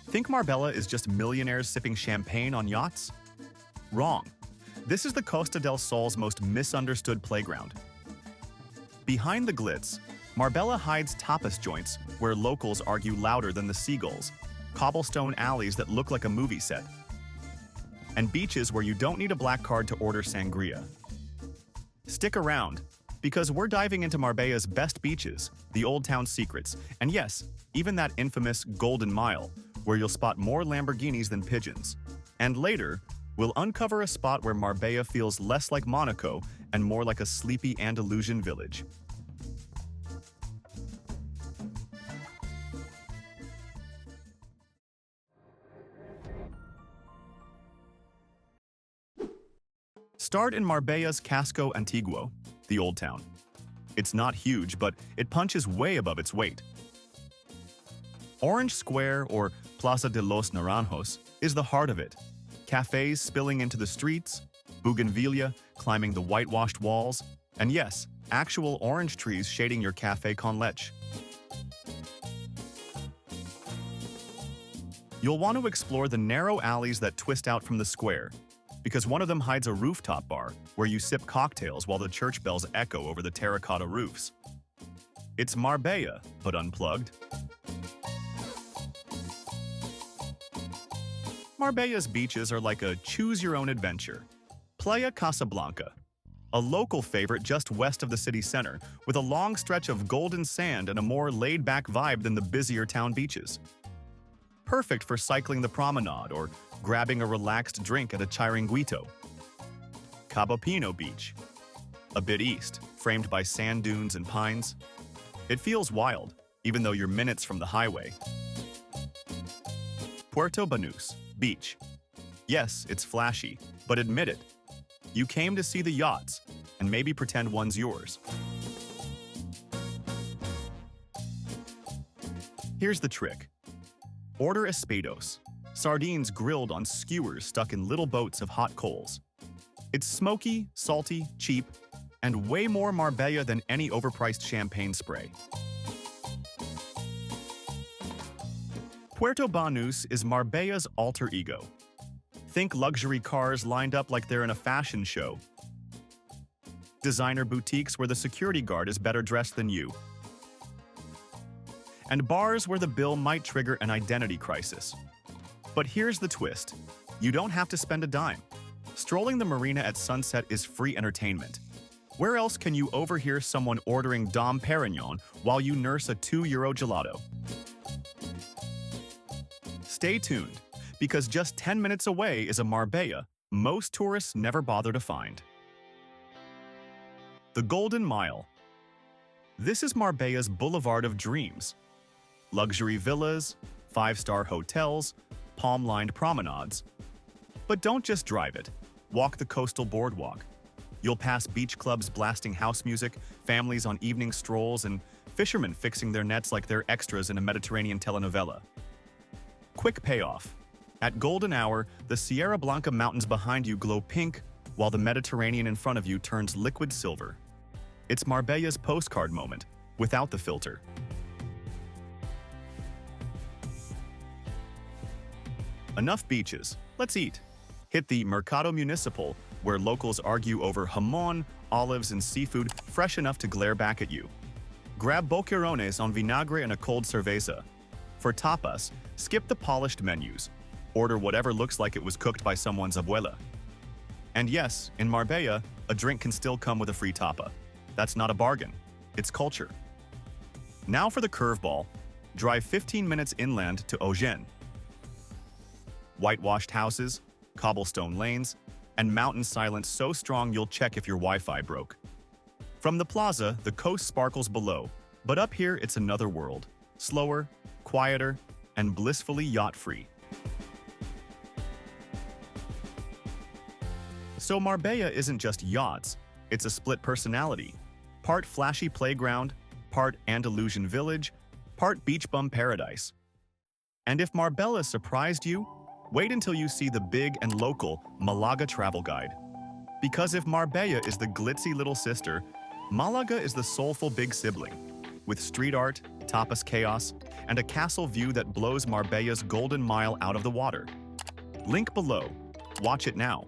Think Marbella is just millionaires sipping champagne on yachts? Wrong. This is the Costa del Sol's most misunderstood playground. Behind the glitz, Marbella hides tapas joints where locals argue louder than the seagulls, cobblestone alleys that look like a movie set, and beaches where you don't need a black card to order sangria. Stick around, because we're diving into Marbella's best beaches, the Old Town secrets, and yes, even that infamous Golden Mile, where you'll spot more Lamborghinis than pigeons. And later, we'll uncover a spot where Marbella feels less like Monaco and more like a sleepy Andalusian village. Start in Marbella's Casco Antiguo, the Old Town. It's not huge, but it punches way above its weight. Orange Square, or Plaza de los Naranjos, is the heart of it. Cafes spilling into the streets, bougainvillea climbing the whitewashed walls, and yes, actual orange trees shading your café con leche. You'll want to explore the narrow alleys that twist out from the square, because one of them hides a rooftop bar where you sip cocktails while the church bells echo over the terracotta roofs. It's Marbella, but unplugged. Marbella's beaches are like a choose-your-own-adventure. Playa Casablanca, a local favorite just west of the city center, with a long stretch of golden sand and a more laid-back vibe than the busier town beaches. Perfect for cycling the promenade or grabbing a relaxed drink at a chiringuito. Cabopino Beach, a bit east, framed by sand dunes and pines. It feels wild, even though you're minutes from the highway. Puerto Banús Beach. Yes, it's flashy, but admit it. You came to see the yachts, and maybe pretend one's yours. Here's the trick. Order espados, sardines grilled on skewers stuck in little boats of hot coals. It's smoky, salty, cheap, and way more Marbella than any overpriced champagne spray. Puerto Banus is Marbella's alter ego. Think luxury cars lined up like they're in a fashion show. Designer boutiques where the security guard is better dressed than you. And bars where the bill might trigger an identity crisis. But here's the twist. You don't have to spend a dime. Strolling the marina at sunset is free entertainment. Where else can you overhear someone ordering Dom Perignon while you nurse a €2 gelato? Stay tuned, because just 10 minutes away is a Marbella most tourists never bother to find. The Golden Mile. This is Marbella's boulevard of dreams. Luxury villas, 5-star hotels, palm-lined promenades. But don't just drive it. Walk the coastal boardwalk. You'll pass beach clubs blasting house music, families on evening strolls, and fishermen fixing their nets like they're extras in a Mediterranean telenovela. Quick payoff. At golden hour, the Sierra Blanca mountains behind you glow pink, while the Mediterranean in front of you turns liquid silver. It's Marbella's postcard moment, without the filter. Enough beaches. Let's eat. Hit the Mercado Municipal, where locals argue over jamón, olives, and seafood fresh enough to glare back at you. Grab boquerones en vinagre and a cold cerveza. For tapas, skip the polished menus. Order whatever looks like it was cooked by someone's abuela. And yes, in Marbella, a drink can still come with a free tapa. That's not a bargain. It's culture. Now for the curveball. Drive 15 minutes inland to Agen. Whitewashed houses, cobblestone lanes, and mountain silence so strong you'll check if your Wi-Fi broke. From the plaza, the coast sparkles below, but up here it's another world. Slower, quieter, and blissfully yacht-free. So Marbella isn't just yachts, it's a split personality. Part flashy playground, part Andalusian village, part beach bum paradise. And if Marbella surprised you, wait until you see the big and local Malaga travel guide. Because if Marbella is the glitzy little sister, Malaga is the soulful big sibling. with street art, tapas chaos, and a castle view that blows Marbella's Golden Mile out of the water. Link below. Watch it now.